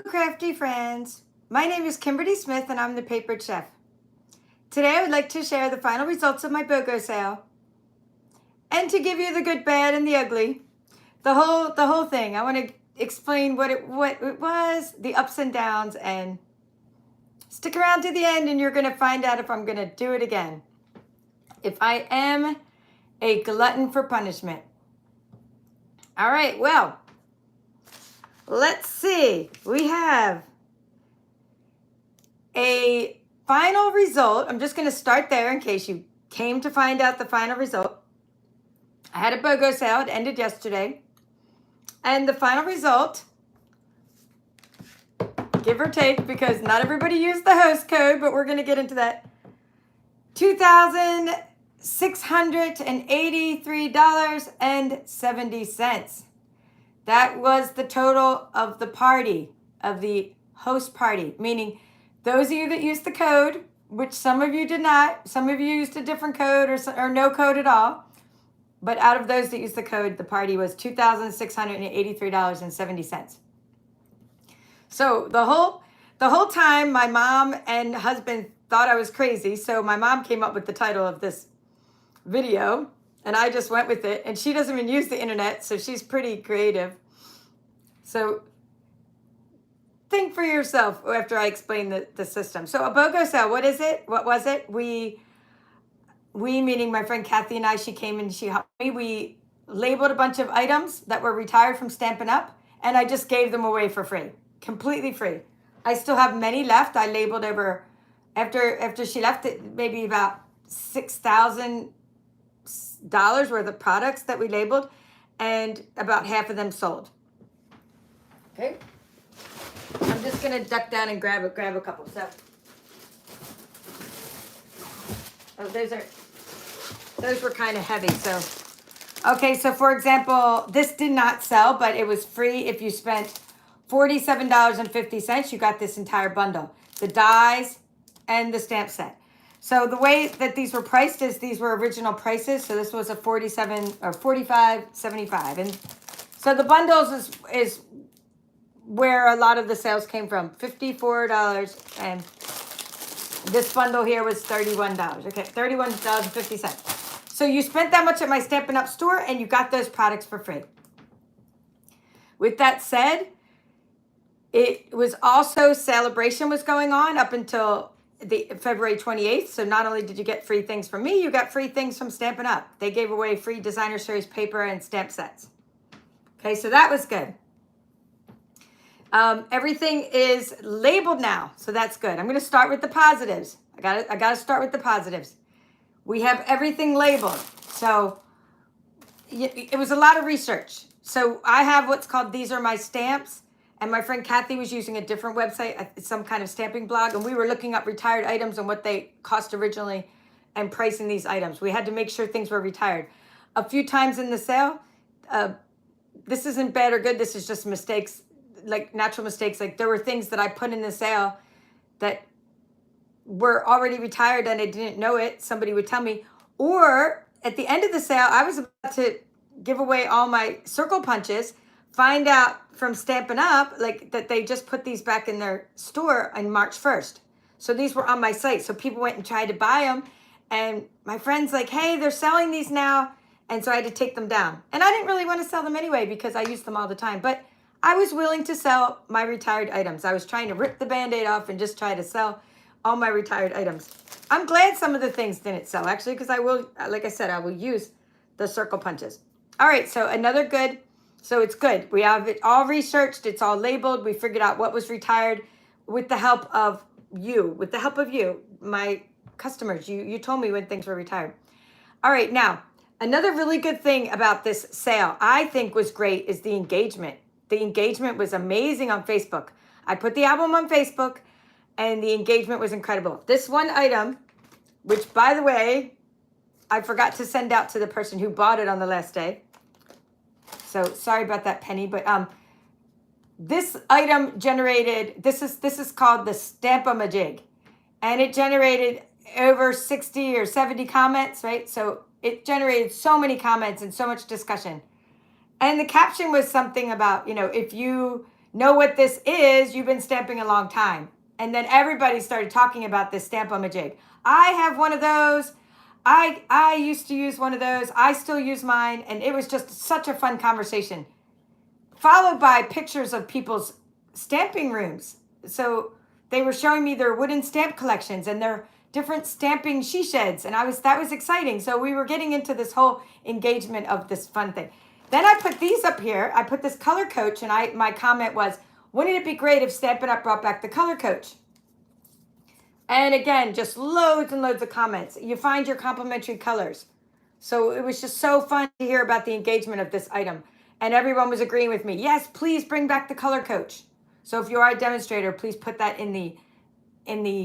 Hello, crafty friends. My name is Kimberly Smith and I'm the Papered Chef. Today I would like to share the final results of my BOGO sale and to give you the good, bad, and the ugly. The whole thing. I want to explain what it was, the ups and downs, and stick around to the end and you're going to find out if I'm going to do it again. If I am a glutton for punishment. All right, well, let's see. We have a final result. I'm just going to start there in case you came to find out the final result. I had a BOGO sale. It ended yesterday. And the final result, give or take, because not everybody used the host code, but we're going to get into that. $2,683.70. That was the total of the party, of the host party, meaning those of you that used the code, which some of you did not, some of you used a different code or no code at all, but out of those that used the code, the party was $2,683.70. So the whole time, my mom and husband thought I was crazy, so my mom came up with the title of this video, and I just went with it, and she doesn't even use the internet, so she's pretty creative. So think for yourself after I explain the system. So a BOGO sale, what is it? What was it? We meaning my friend Kathy and I, she came and she helped me. We labeled a bunch of items that were retired from Stampin' Up, and I just gave them away for free, completely free. I still have many left. I labeled over, after she left, it maybe about $6,000 worth of products that we labeled, and about half of them sold. Okay. I'm just gonna duck down and grab a couple. So, those were kind of heavy. So, okay. So for example, this did not sell, but it was free if you spent $47.50. You got this entire bundle, the dies and the stamp set. So the way that these were priced is these were original prices. So this was a $47 or $45.75, and so the bundles is where a lot of the sales came from. $54, and this bundle here was $31. Okay, $31.50. So you spent that much at my Stampin' Up store, and you got those products for free. With that said, it was also celebration was going on up until the February 28th. So not only did you get free things from me, you got free things from Stampin' Up. They gave away free designer series paper and stamp sets. Okay, so that was good. Everything is labeled now, so that's good. I'm going to start with the positives. I got to start with the positives. We have everything labeled. So it was a lot of research. So I have what's called These Are My Stamps. And my friend Kathy was using a different website, some kind of stamping blog, and we were looking up retired items and what they cost originally and pricing these items. We had to make sure things were retired. A few times in the sale, this isn't bad or good, this is just mistakes, like natural mistakes. Like there were things that I put in the sale that were already retired and I didn't know it. Somebody would tell me. Or at the end of the sale, I was about to give away all my circle punches, find out from Stampin' Up, like that they just put these back in their store on March 1st. So these were on my site. So people went and tried to buy them. And my friend's like, hey, they're selling these now. And so I had to take them down. And I didn't really want to sell them anyway because I use them all the time. But I was willing to sell my retired items. I was trying to rip the Band-Aid off and just try to sell all my retired items. I'm glad some of the things didn't sell, actually, because I will, like I said, I will use the circle punches. All right, so another good. So it's good. We have it all researched. It's all labeled. We figured out what was retired with the help of you, my customers. You told me when things were retired. All right, now, another really good thing about this sale I think was great is the engagement. The engagement was amazing on Facebook. I put the album on Facebook, and the engagement was incredible. This one item, which, by the way, I forgot to send out to the person who bought it on the last day. So sorry about that, Penny. But this item generated, this is called the Stamp-A-Majig. And it generated over 60 or 70 comments, right? So it generated so many comments and so much discussion. And the caption was something about, if you know what this is, you've been stamping a long time. And then everybody started talking about this Stamp-O-Majig. I have one of those. I used to use one of those. I still use mine. And it was just such a fun conversation. Followed by pictures of people's stamping rooms. So they were showing me their wooden stamp collections and their different stamping she sheds. And that was exciting. So we were getting into this whole engagement of this fun thing. Then I put these up here. I put this color coach, and my comment was, wouldn't it be great if Stampin' Up! Brought back the color coach? And again, just loads and loads of comments. You find your complementary colors. So it was just so fun to hear about the engagement of this item. And everyone was agreeing with me. Yes, please bring back the color coach. So if you are a demonstrator, please put that in the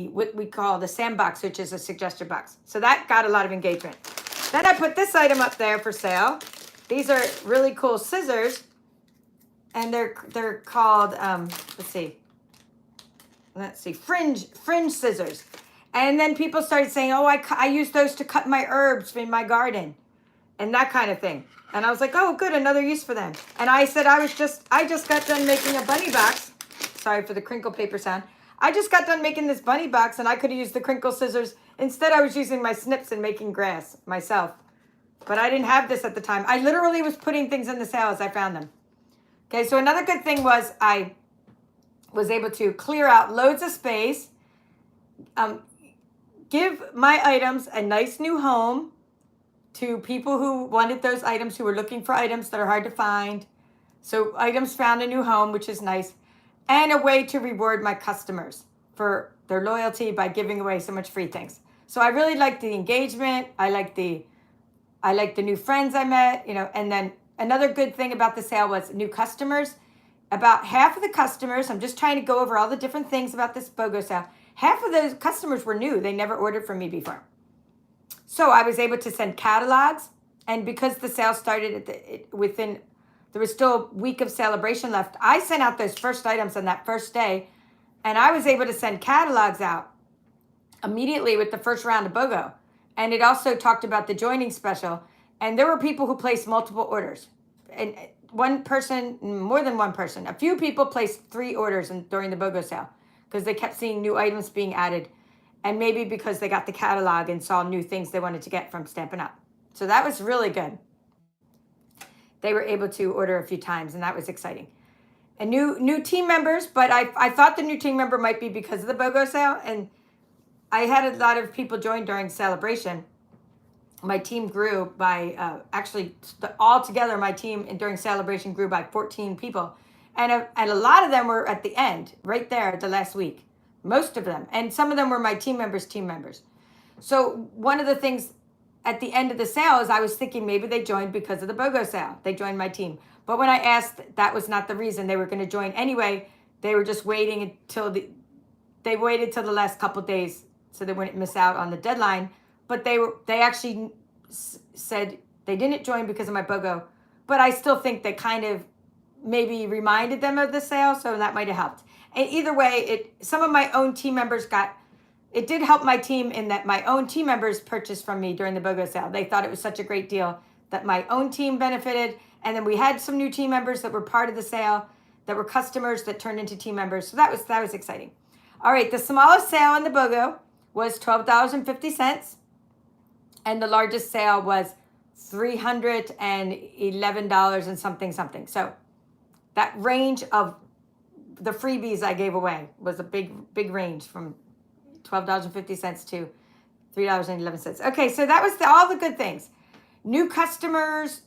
what we call the sandbox, which is a suggestion box. So that got a lot of engagement. Then I put this item up there for sale. These are really cool scissors, and they're called let's see, fringe scissors. And then people started saying, oh, I use those to cut my herbs in my garden, and that kind of thing. And I was like, oh, good, another use for them. And I said, I just got done making a bunny box. Sorry for the crinkle paper sound. I just got done making this bunny box, and I could have used the crinkle scissors. Instead, I was using my snips and making grass myself. But I didn't have this at the time. I literally was putting things in the sale as I found them. Okay, so another good thing was I was able to clear out loads of space, give my items a nice new home to people who wanted those items, who were looking for items that are hard to find. So items found a new home, which is nice, and a way to reward my customers for their loyalty by giving away so much free things. So I really liked the engagement. I liked the new friends I met, and then another good thing about the sale was new customers. About half of the customers, I'm just trying to go over all the different things about this BOGO sale. Half of those customers were new. They never ordered from me before. So I was able to send catalogs, and because the sale started there was still a week of celebration left, I sent out those first items on that first day, and I was able to send catalogs out immediately with the first round of BOGO. And it also talked about the joining special. And there were people who placed multiple orders. And one person, more than one person, a few people placed 3 orders during the BOGO sale because they kept seeing new items being added. And maybe because they got the catalog and saw new things they wanted to get from Stampin' Up. So that was really good. They were able to order a few times, and that was exciting. And new team members, but I thought the new team member might be because of the BOGO sale. And I had a lot of people join during celebration. My team grew by, altogether my team during celebration grew by 14 people. And a lot of them were at the end, right there, the last week. Most of them. And some of them were my team members. So one of the things at the end of the sale is I was thinking maybe they joined because of the BOGO sale. They joined my team. But when I asked, that was not the reason. They were going to join anyway. They were just waiting until they waited till the last couple days so they wouldn't miss out on the deadline. But they actually said they didn't join because of my BOGO. But I still think they kind of maybe reminded them of the sale, so that might have helped. And either way, some of my own team members it did help my team in that my own team members purchased from me during the BOGO sale. They thought it was such a great deal that my own team benefited. And then we had some new team members that were part of the sale, that were customers that turned into team members. So that was exciting. All right, the smallest sale in the BOGO was $12.50. And the largest sale was $311 and something. So that range of the freebies I gave away was a big range from $12.50 to $3.11. Okay, so that was all the good things. New customers,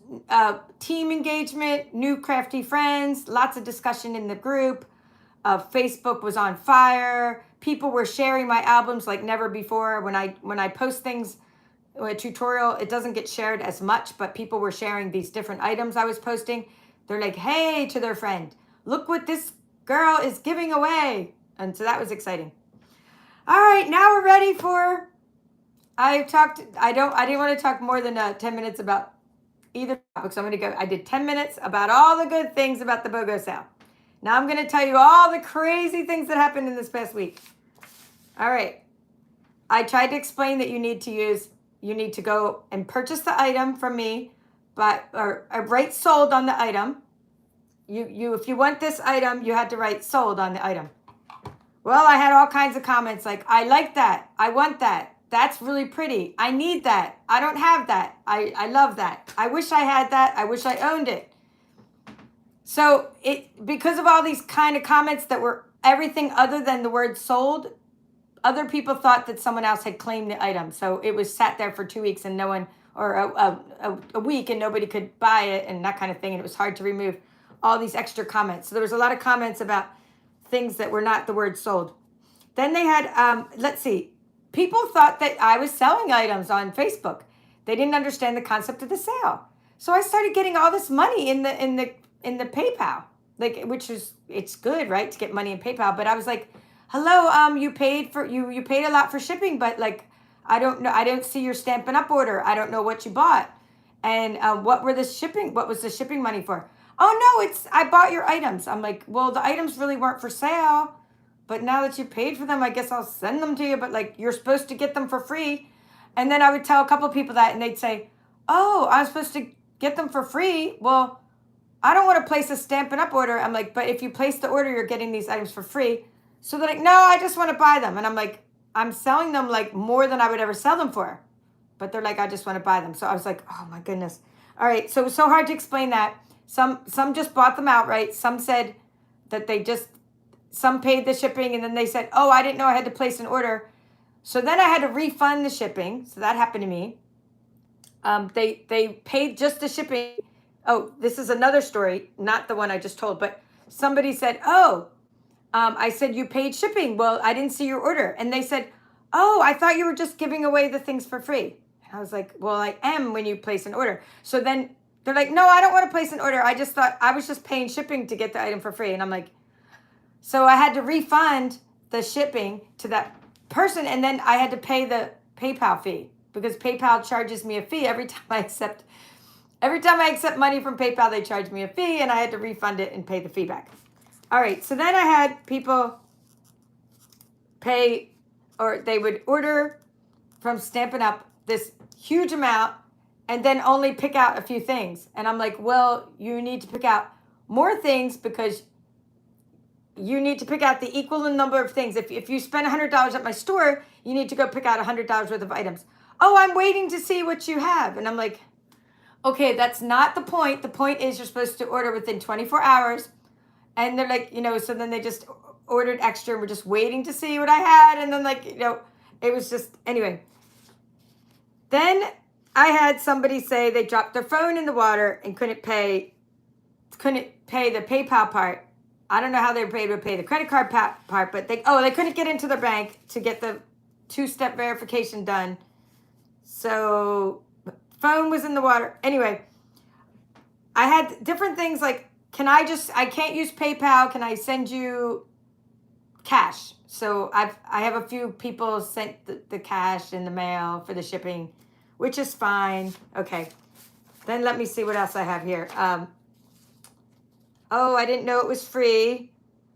team engagement, new crafty friends, lots of discussion in the group. Facebook was on fire. People were sharing my albums like never before. When I post things, a tutorial, it doesn't get shared as much, but people were sharing these different items I was posting. They're like, hey, to their friend, look what this girl is giving away. And so that was exciting. All right, now we're ready for, I didn't want to talk more than 10 minutes about either topic. So I'm going to go, I did 10 minutes about all the good things about the BOGO sale. Now I'm going to tell you all the crazy things that happened in this past week. All right. I tried to explain that you need to go and purchase the item from me, or write sold on the item. if you want this item, you had to write sold on the item. Well, I had all kinds of comments like, I like that. I want that. That's really pretty. I need that. I don't have that. I love that. I wish I had that. I wish I owned it. So because of all these kind of comments that were everything other than the word sold, other people thought that someone else had claimed the item. So it was sat there for 2 weeks and no one, or a week, and nobody could buy it and that kind of thing. And it was hard to remove all these extra comments. So there was a lot of comments about things that were not the word sold. Then they had, let's see, people thought that I was selling items on Facebook. They didn't understand the concept of the sale. So I started getting all this money in the PayPal, like, which is, it's good, right, to get money in PayPal. But I was like, hello, you paid a lot for shipping, but like, I don't know, I don't see your Stampin' Up order. I don't know what you bought. And what was the shipping money for? Oh no, I bought your items. I'm like, well, the items really weren't for sale, but now that you paid for them, I guess I'll send them to you, but like, you're supposed to get them for free. And then I would tell a couple people that, and they'd say, oh, I'm supposed to get them for free. Well, I don't want to place a Stampin' Up order. I'm like, but if you place the order, you're getting these items for free. So they're like, no, I just want to buy them. And I'm like, I'm selling them like more than I would ever sell them for. But they're like, I just want to buy them. So I was like, oh my goodness. All right. So it was so hard to explain that. Some just bought them outright. Some said that some paid the shipping, and then they said, oh, I didn't know I had to place an order. So then I had to refund the shipping. So that happened to me. They paid just the shipping. Oh, this is another story, not the one I just told, but somebody said, oh, I said, you paid shipping. Well, I didn't see your order. And they said, oh, I thought you were just giving away the things for free. And I was like, well, I am when you place an order. So then they're like, no, I don't want to place an order. I just thought I was just paying shipping to get the item for free. And I'm like, so I had to refund the shipping to that person. And then I had to pay the PayPal fee, because PayPal charges me a fee every time I accept money from PayPal. They charge me a fee, and I had to refund it and pay the fee back. All right. So then I had people pay, or they would order from Stampin' Up this huge amount and then only pick out a few things. And I'm like, well, you need to pick out more things because you need to pick out the equal number of things. If you spend $100 at my store, you need to go pick out $100 worth of items. Oh, I'm waiting to see what you have. And I'm like, okay, that's not the point. The point is you're supposed to order within 24 hours. And they're like, so then they just ordered extra and we're just waiting to see what I had. And then it was just, anyway. Then I had somebody say they dropped their phone in the water and couldn't pay the PayPal part. I don't know how they were able to pay the credit card part, but they couldn't get into their bank to get the 2-step verification done. So phone was in the water. Anyway, I had different things like, I can't use PayPal. Can I send you cash? So I have a few people sent the cash in the mail for the shipping, which is fine. Okay. Then let me see what else I have here. Oh, I didn't know it was free.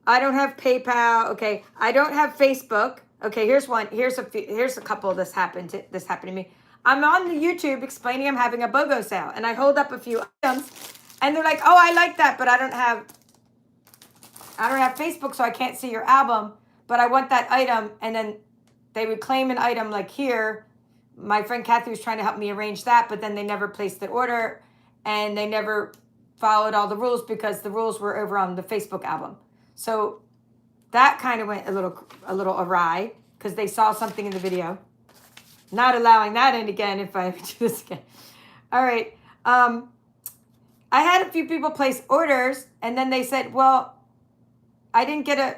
I don't have PayPal. Okay. I don't have Facebook. Okay. Here's one. Here's a couple this happened to me. I'm on the YouTube explaining I'm having a BOGO sale, and I hold up a few items, and they're like, oh, I like that, but I don't have Facebook, so I can't see your album, but I want that item. And then they would claim an item like here. My friend Kathy was trying to help me arrange that, but then they never placed the order, and they never followed all the rules because the rules were over on the Facebook album. So that kind of went a little awry because they saw something in the video. Not allowing that in again if I do this again. All right. I had a few people place orders, and then they said, well, I didn't get a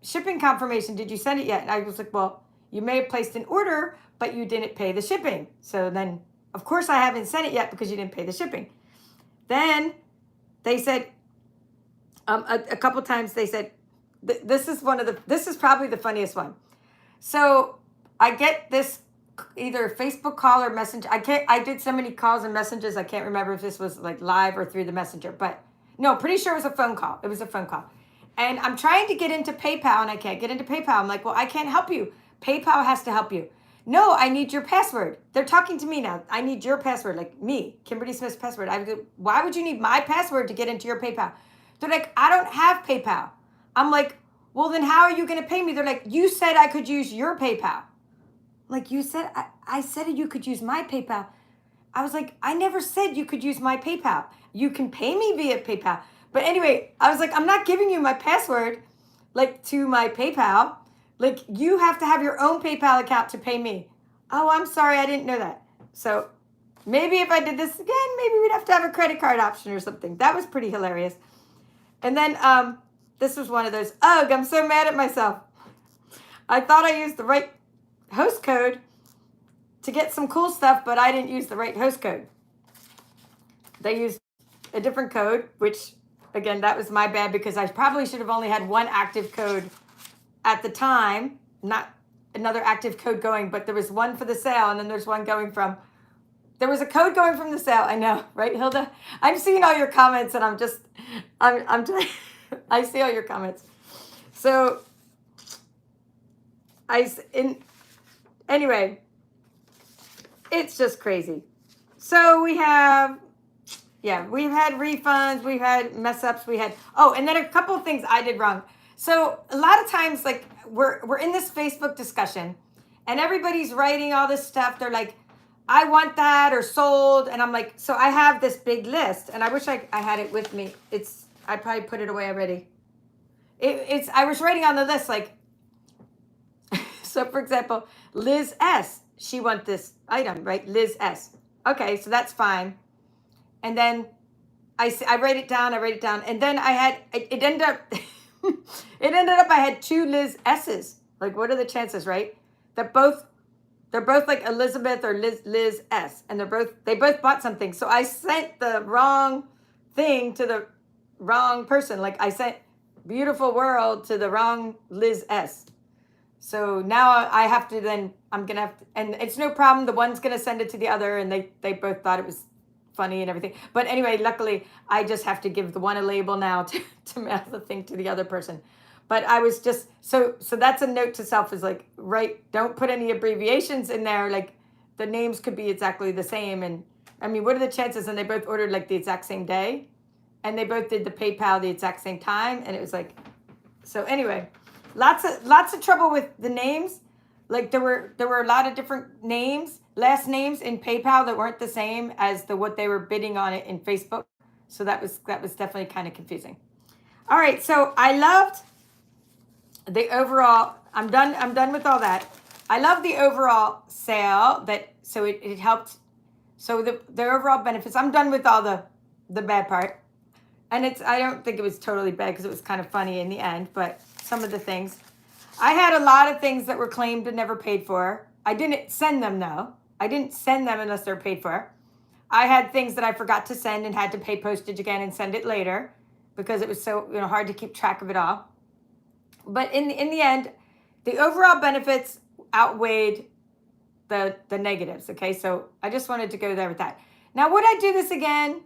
shipping confirmation. Did you send it yet? And I was like, well, you may have placed an order, but you didn't pay the shipping. So then, of course, I haven't sent it yet because you didn't pay the shipping. Then they said, a couple times they said, this is probably the funniest one. So I get this either a Facebook call or messenger. I did so many calls and messages. I can't remember if this was like live or through the messenger, but no, pretty sure it was a phone call. It was a phone call. And I'm trying to get into PayPal and I can't get into PayPal. I'm like, well, I can't help you. PayPal has to help you. No, I need your password. They're talking to me now. I need your password, like me, Kimberly Smith's password. I go, why would you need my password to get into your PayPal? They're like, I don't have PayPal. I'm like, well, then how are you going to pay me? They're like, you said I could use your PayPal. Like, you said, I said you could use my PayPal. I was like, I never said you could use my PayPal. You can pay me via PayPal. But anyway, I was like, I'm not giving you my password, like, to my PayPal. Like, you have to have your own PayPal account to pay me. Oh, I'm sorry, I didn't know that. So maybe if I did this again, maybe we'd have to have a credit card option or something. That was pretty hilarious. And then this was one of those, ugh, I'm so mad at myself. I thought I used the right host code to get some cool stuff, but I didn't use the right host code. They used a different code, which, again, that was my bad because I probably should have only had one active code at the time, not another active code going, but there was one for the sale, and then there's one going from, there was a code going from the sale. I know, right, Hilda? I'm seeing all your comments, and I'm I see all your comments. So, anyway, it's just crazy. So we've had refunds, we've had mess ups, and then a couple of things I did wrong. So a lot of times, like, we're in this Facebook discussion and everybody's writing all this stuff. They're like, I want that or sold. And I'm like, so I have this big list and I wish I had it with me. I probably put it away already. I was writing on the list, like, so for example, Liz S, she wants this item, right? Liz S. Okay, so that's fine. And then I write it down, and then it ended up, I had two Liz S's. Like, what are the chances, right? That they're both like Elizabeth or Liz S, and they both bought something. So I sent the wrong thing to the wrong person. Like, I sent Beautiful World to the wrong Liz S. So now I have to then, and it's no problem. The one's going to send it to the other, and they both thought it was funny and everything. But anyway, luckily, I just have to give the one a label now to mail the thing to the other person. But I was just, so that's a note to self, is like, don't put any abbreviations in there. Like, the names could be exactly the same. And I mean, what are the chances? And they both ordered like the exact same day. And they both did the PayPal the exact same time. And it was like, so anyway, lots of trouble with the names. Like, there were a lot of different names, last names in PayPal that weren't the same as what they were bidding on it in Facebook. So that was definitely kind of confusing. All right, so I loved the overall. I'm done with all that. I love the overall sale. So it helped. So the overall benefits. I'm done with all the bad part. And I don't think it was totally bad because it was kind of funny in the end, but some of the things. I had a lot of things that were claimed and never paid for. I didn't send them, though. I didn't send them unless they're paid for. I had things that I forgot to send and had to pay postage again and send it later because it was so hard to keep track of it all. But in the end, the overall benefits outweighed the negatives, okay? So I just wanted to go there with that. Now, would I do this again?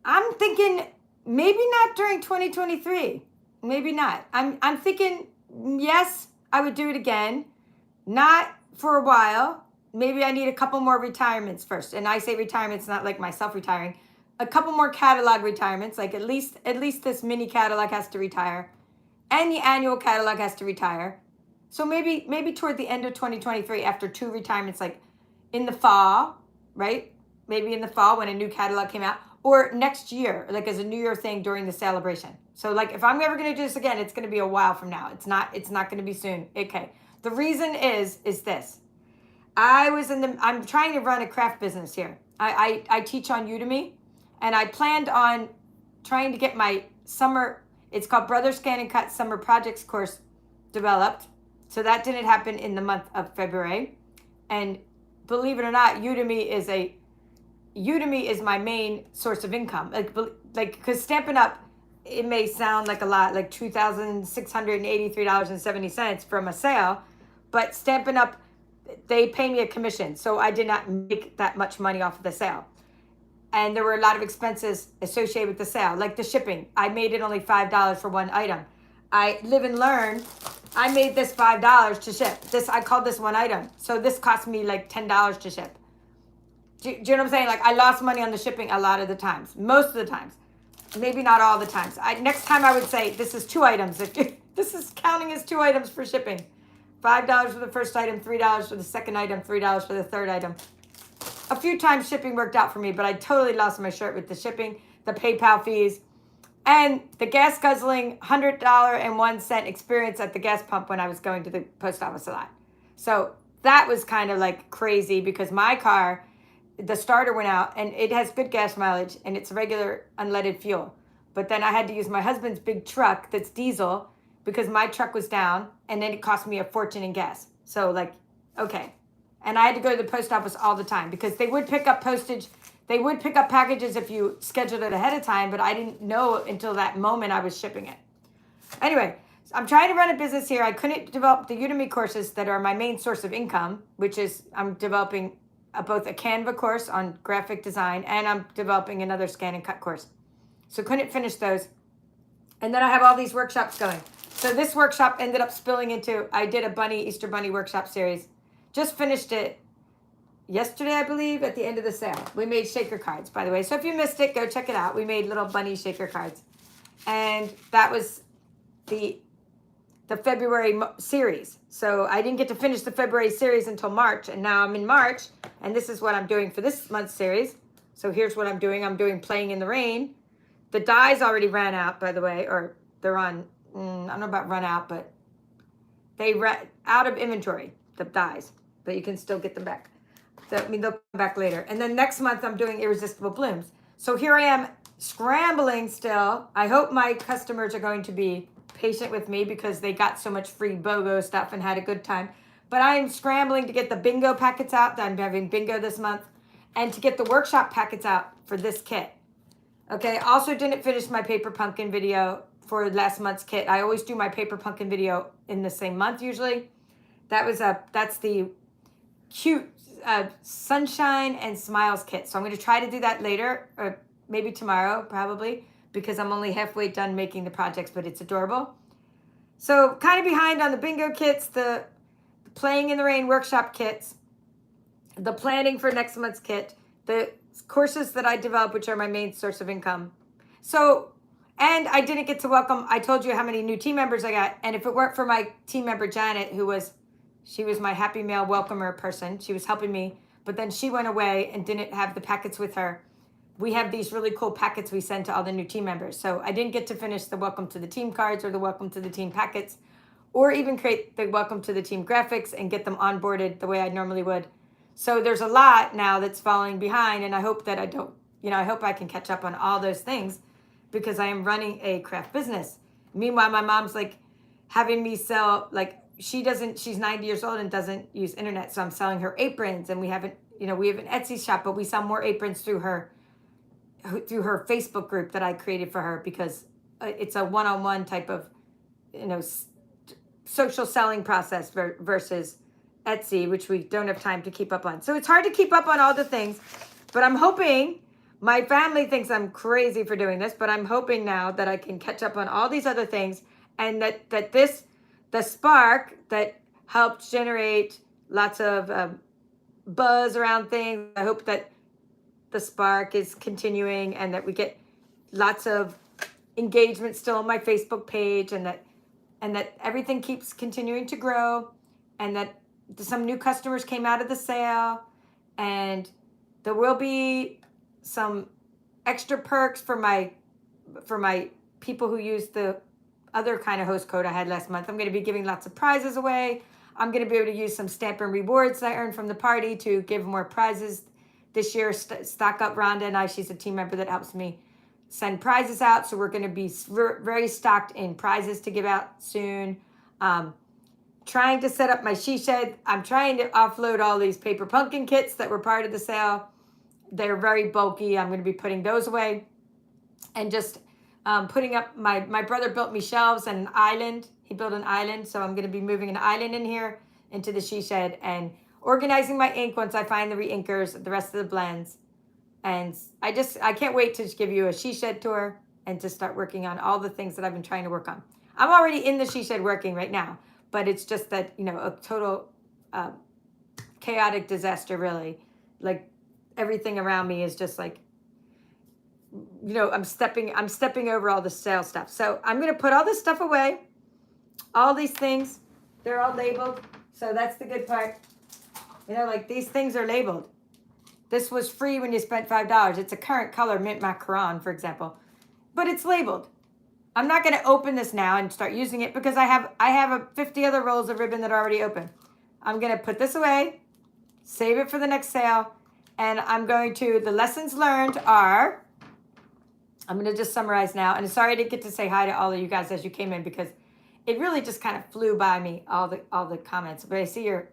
I'm thinking maybe not during 2023. Maybe not. I'm thinking, yes, I would do it again. Not for a while. Maybe I need a couple more retirements first. And I say retirements, not like myself retiring. A couple more catalog retirements. Like at least this mini catalog has to retire. And the annual catalog has to retire. So maybe toward the end of 2023, after 2 retirements, like in the fall, right? Maybe in the fall when a new catalog came out. Or next year, like as a New Year thing during the celebration. So like if I'm ever going to do this again, it's going to be a while from now. It's not going to be soon. Okay. The reason is this. I'm trying to run a craft business here. I teach on Udemy, and I planned on trying to get my summer, it's called Brother ScanNCut Summer Projects course developed. So that didn't happen in the month of February. And believe it or not, Udemy is my main source of income. Like because Stampin' Up, it may sound like a lot, like $2,683.70 from a sale, but Stampin' Up, they pay me a commission, so I did not make that much money off of the sale. And there were a lot of expenses associated with the sale, like the shipping. I made it only $5 for one item. I live and learn. I made this $5 to ship. I called this one item, so this cost me like $10 to ship. Do you know what I'm saying? Like I lost money on the shipping a lot of the times, most of the times, maybe not all the times. Next time I would say this is 2 items. If this is counting as 2 items for shipping, $5 for the first item, $3 for the second item, $3 for the third item. A few times shipping worked out for me, but I totally lost my shirt with the shipping, the PayPal fees, and the gas guzzling $100.01 experience at the gas pump when I was going to the post office a lot. So that was kind of like crazy because my car, the starter went out and it has good gas mileage and it's regular unleaded fuel. But then I had to use my husband's big truck that's diesel because my truck was down and then it cost me a fortune in gas. So like, okay. And I had to go to the post office all the time because they would pick up postage. They would pick up packages if you scheduled it ahead of time, but I didn't know until that moment I was shipping it. Anyway, I'm trying to run a business here. I couldn't develop the Udemy courses that are my main source of income, which is I'm developing both a Canva course on graphic design and I'm developing another ScanNCut course. So couldn't finish those. And then I have all these workshops going. So this workshop ended up spilling into, I did a Easter Bunny workshop series. Just finished it yesterday, I believe, at the end of the sale. We made shaker cards, by the way. So if you missed it, go check it out. We made little bunny shaker cards. And that was the February series. So I didn't get to finish the February series until March. And now I'm in March. And this is what I'm doing for this month's series. So here's what I'm doing. I'm doing Playing in the Rain. The dies already ran out, by the way. Or they're on, I don't know about run out, but they ran out of inventory, the dies. But you can still get them back. So, I mean, they'll come back later. And then next month, I'm doing Irresistible Blooms. So here I am scrambling still. I hope my customers are going to be patient with me because they got so much free BOGO stuff and had a good time. But I am scrambling to get the bingo packets out. I'm having bingo this month. And to get the workshop packets out for this kit. Okay, also didn't finish my paper pumpkin video for last month's kit. I always do my paper pumpkin video in the same month usually. That's the cute sunshine and smiles kit. So I'm going to try to do that later or maybe tomorrow probably because I'm only halfway done making the projects, but it's adorable. So kind of behind on the bingo kits, the Playing in the Rain workshop kits, the planning for next month's kit, the courses that I develop, which are my main source of income. So, and I didn't get to welcome, I told you how many new team members I got. And if it weren't for my team member, Janet, she was my happy mail welcomer person. She was helping me, but then she went away and didn't have the packets with her. We have these really cool packets we send to all the new team members. So I didn't get to finish the welcome to the team cards or the welcome to the team packets, or even create the welcome to the team graphics and get them onboarded the way I normally would. So there's a lot now that's falling behind, and I hope that I hope I can catch up on all those things because I am running a craft business. Meanwhile, my mom's like having me sell, like she's 90 years old and doesn't use internet. So I'm selling her aprons and we have an Etsy shop, but we sell more aprons through her Facebook group that I created for her because it's a one-on-one type of, social selling process versus Etsy, which we don't have time to keep up on. So it's hard to keep up on all the things, but I'm hoping, my family thinks I'm crazy for doing this, but I'm hoping now that I can catch up on all these other things and that the spark that helped generate lots of buzz around things. I hope that the spark is continuing and that we get lots of engagement still on my Facebook page and that everything keeps continuing to grow and that some new customers came out of the sale and there will be some extra perks for my people who use the other kind of host code I had last month. I'm going to be giving lots of prizes away. I'm going to be able to use some Stampin' rewards that I earned from the party to give more prizes this year. Stock up Rhonda and I. She's a team member that helps me send prizes out. So we're going to be very stocked in prizes to give out soon. Trying to set up my she shed. I'm trying to offload all these paper pumpkin kits that were part of the sale. They're very bulky. I'm going to be putting those away and just putting up, my brother built me shelves and an island. He built an island. So I'm going to be moving an island in here into the she shed and organizing my ink once I find the re-inkers, the rest of the blends. And I can't wait to give you a she shed tour and to start working on all the things that I've been trying to work on. I'm already in the she shed working right now, but it's just that, a total chaotic disaster really. Like everything around me is just like, you know, I'm stepping over all the sale stuff. So I'm going to put all this stuff away. All these things, they're all labeled. So that's the good part. You know, like these things are labeled. This was free when you spent $5. It's a current color, mint macaron, for example, but it's labeled. I'm not going to open this now and start using it because I have 50 other rolls of ribbon that are already open. I'm going to put this away, save it for the next sale, and I'm going to, the lessons learned are, I'm going to just summarize now. And sorry I didn't get to say hi to all of you guys as you came in because it really just kind of flew by me, all the comments. But I see you're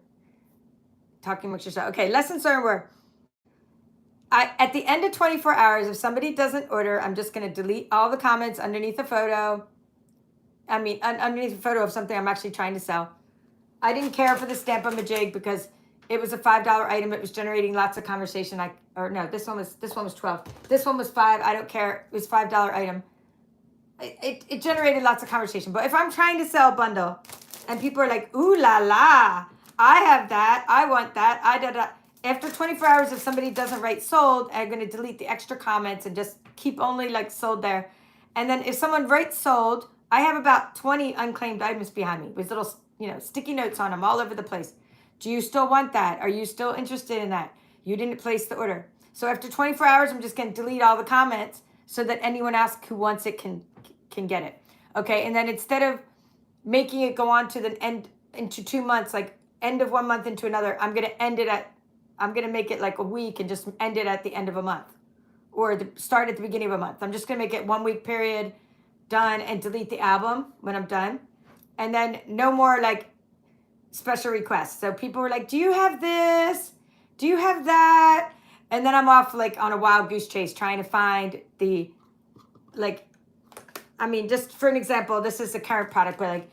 talking amongst yourself. Okay, lessons learned were, at the end of 24 hours, if somebody doesn't order, I'm just going to delete all the comments underneath the photo. I mean, underneath the photo of something I'm actually trying to sell. I didn't care for the Stamp on the Jig because it was a $5 item. It was generating lots of conversation. This one was $12. This one was $5. I don't care. It was $5 item. It generated lots of conversation. But if I'm trying to sell a bundle and people are like, ooh la la, I have that, I want that, after 24 hours, if somebody doesn't write sold, I'm going to delete the extra comments and just keep only like sold there. And then if someone writes sold, I have about 20 unclaimed items behind me with little, you know, sticky notes on them all over the place. Do you still want that? Are you still interested in that? You didn't place the order. So after 24 hours, I'm just going to delete all the comments so that anyone else who wants it can get it. Okay. And then instead of making it go on to the end into 2 months, like end of 1 month into another, I'm going to make it like a week and just end it at the end of a month or start at the beginning of a month. I'm just going to make it 1 week period, done, and delete the album when I'm done. And then no more like special requests. So people were like, do you have this? Do you have that? And then I'm off like on a wild goose chase trying to find the, like, I mean, just for an example, this is the current product, but like,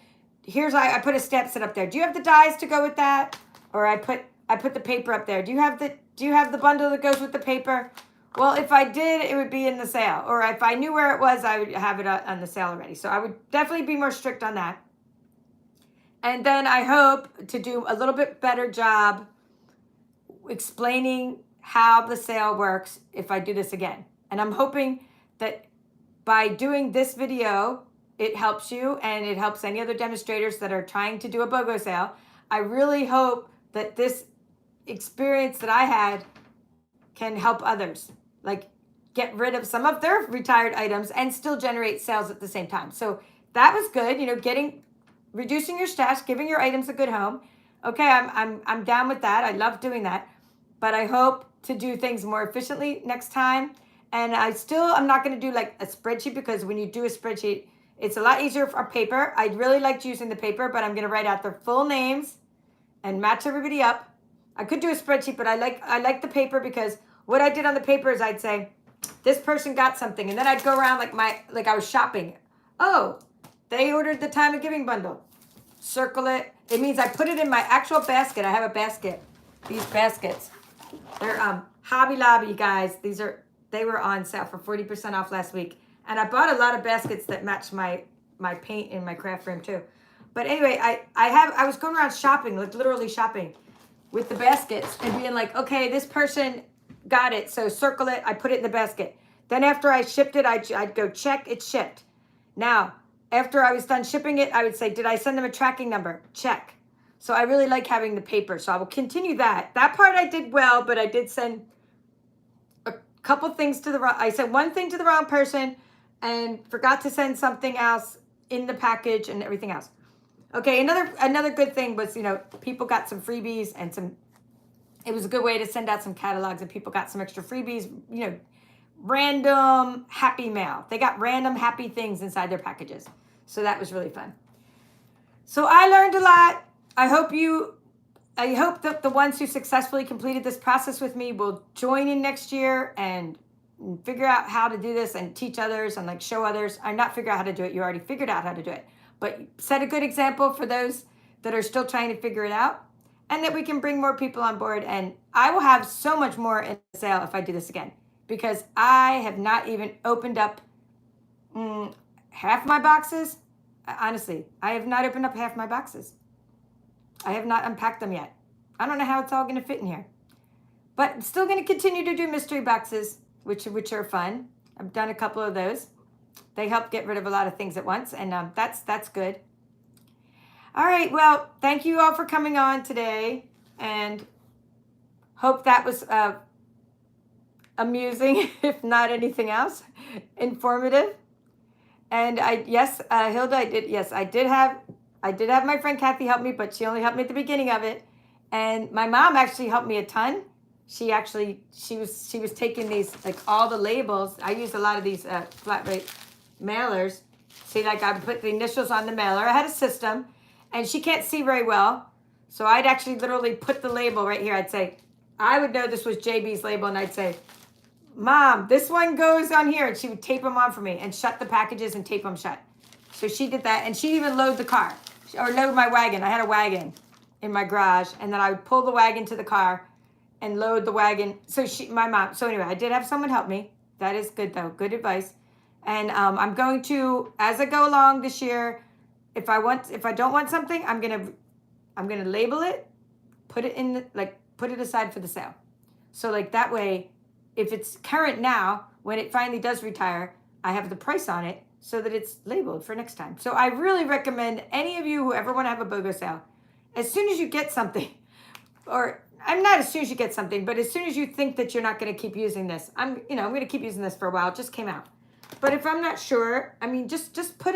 I put a stamp set up there. Do you have the dies to go with that? Or I put the paper up there. Do you have the bundle that goes with the paper? Well, if I did, it would be in the sale. Or if I knew where it was, I would have it on the sale already. So I would definitely be more strict on that. And then I hope to do a little bit better job explaining how the sale works if I do this again. And I'm hoping that by doing this video, it helps you and it helps any other demonstrators that are trying to do a BOGO sale. I really hope that this experience that I had can help others, like get rid of some of their retired items and still generate sales at the same time. So that was good, you know, reducing your stash, giving your items a good home. Okay, I'm down with that. I love doing that. But I hope to do things more efficiently next time. And I'm not going to do like a spreadsheet because when you do a spreadsheet, it's a lot easier for paper. I really liked using the paper, but I'm going to write out their full names and match everybody up. I could do a spreadsheet, but I like the paper because what I did on the paper is I'd say, this person got something. And then I'd go around like I was shopping. Oh, they ordered the Time of Giving bundle. Circle it. It means I put it in my actual basket. I have a basket. These baskets. They're Hobby Lobby, guys. They were on sale for 40% off last week. And I bought a lot of baskets that match my paint in my craft room too. But anyway, I was going around shopping, like literally shopping with the baskets and being like, okay, this person got it. So circle it. I put it in the basket. Then after I shipped it, I'd go check it shipped. Now, after I was done shipping it, I would say, did I send them a tracking number? Check. So I really like having the paper. So I will continue that. That part I did well, but I did send a couple things I sent one thing to the wrong person and forgot to send something else in the package and everything else. Okay, another good thing was, you know, people got some freebies and it was a good way to send out some catalogs and people got some extra freebies, you know, random happy mail. They got random happy things inside their packages. So that was really fun. So I learned a lot. I hope that the ones who successfully completed this process with me will join in next year and figure out how to do this and teach others and like show others. I'm not figure out how to do it. You already figured out how to do it. But set a good example for those that are still trying to figure it out and that we can bring more people on board. And I will have so much more in the sale if I do this again because I have not even opened up half my boxes. Honestly, I have not opened up half my boxes. I have not unpacked them yet. I don't know how it's all going to fit in here. But I'm still going to continue to do mystery boxes, which are fun. I've done a couple of those. They help get rid of a lot of things at once, and that's good. All right, well, thank you all for coming on today, and hope that was amusing, if not anything else, informative. And Hilda, I did have my friend Kathy help me, but she only helped me at the beginning of it. And my mom actually helped me a ton. She was taking these, like, all the labels. I use a lot of these flat rate mailers. See, like, I put the initials on the mailer. I had a system, and she can't see very well. So I'd actually literally put the label right here. I'd say, I would know this was JB's label, and I'd say, Mom, this one goes on here. And she would tape them on for me and shut the packages and tape them shut. So she did that, and she'd even load the car or load my wagon. I had a wagon in my garage, and then I would pull the wagon to the car and load the wagon. So my mom. So anyway, I did have someone help me. That is good though. Good advice. And I'm going to, as I go along this year, if I don't want something, I'm gonna label it, put it aside for the sale. So like that way, if it's current now, when it finally does retire, I have the price on it so that it's labeled for next time. So I really recommend any of you who ever want to have a BOGO sale, as soon as you get something, or I'm not as soon as you get something, but as soon as you think that you're not going to keep using this, I'm going to keep using this for a while. It just came out. But if I'm not sure, I mean, just put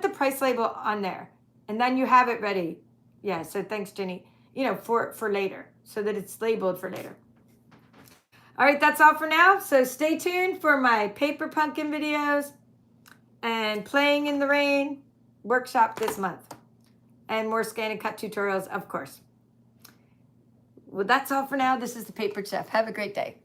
the price label on there, and then you have it ready. Yeah, so thanks, Jenny, for later, so that it's labeled for later. All right, that's all for now. So stay tuned for my paper pumpkin videos and playing in the rain workshop this month, and more ScanNCut tutorials, of course. Well, that's all for now. This is the Paper Chef. Have a great day.